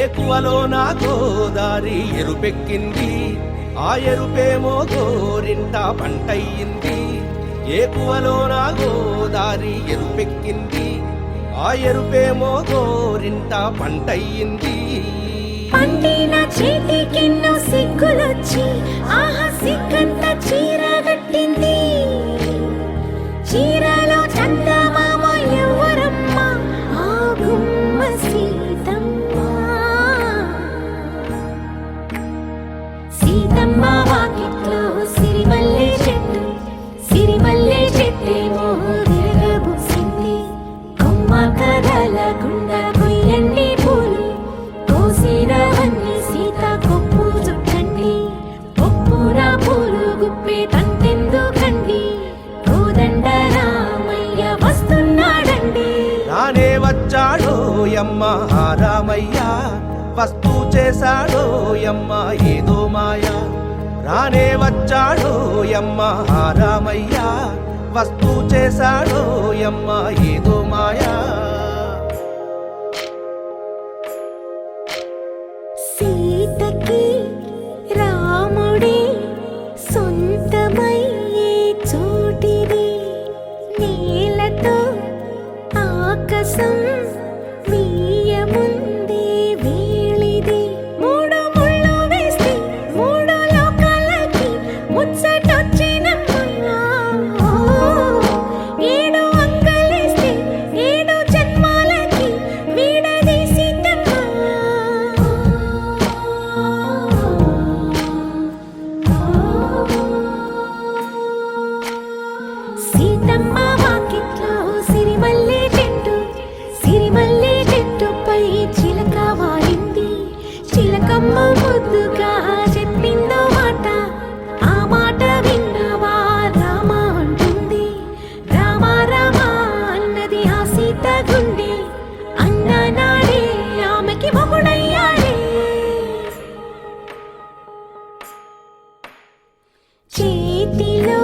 ఏకువలో నా గోదారి ఎరుపెక్కింది, ఆ ఎరుపేమో గోరింట పంటయ్యింది. ఏకువలో నా గోదారి ఎరుపెక్కింది, ఆ ఎరుపేమో గోరింట పంటయ్యింది. పండిన చేతికెన్నో సిగ్గులొచ్చి ఆహా సిగ్గంత చీర కట్టింది. చీరలో చందమామ ఎవరమ్మ, ఆ గుమ్మ సీతమ్మ. సీతమ్మ వాకిట్లో సిరిమల్లె చెట్టు, సిరిమల్లె చెట్టేమో విరగబూసింది. కొమ్మ కదలకుండా కొయ్యండి పూలు, కోసినవన్నీ సీత కొప్పు చుట్టండి. ఒప్పున పూలు గుప్పే తంతెందుకండి, కోదండ రామయ్య వస్తున్నాడండి. రానే వచ్చాడో యమ్మ రామయ్య, వస్తూ చేశాడో యమ్మ ఏదో మాయ. రానే వచ్చాడో యమ్మ రామయ్య, వస్తూ చేశాడో యమ్మ ఏదో మాయా. సీతకి రాముడే సొంతమయ్యే చోటిది, నేలతో ఆకాశం వీయముందే వేళిది. మూడు ముళ్ళు వేస్తే మూడు లోకాలకి ముచ్చటొచ్చినమ్మా. ఏడు అంగలేస్తే ఏడు జన్మాలకి వీడదీసి సీతమ్మ వాకిట్లో సిరిమల్లె చెట్టు, సిరిమల్లె చెట్టుపై చిలక వాలింది. చిలకమ్మ ముద్దుగా చెప్పిందో మాట, ఆ మాట విన్నవా రామ అంటుంది. రామ రామ అన్నది ఆ సీత గుండె, అన్న నాడే ఆమెకి మొగుడయ్యాడే. చేతిలో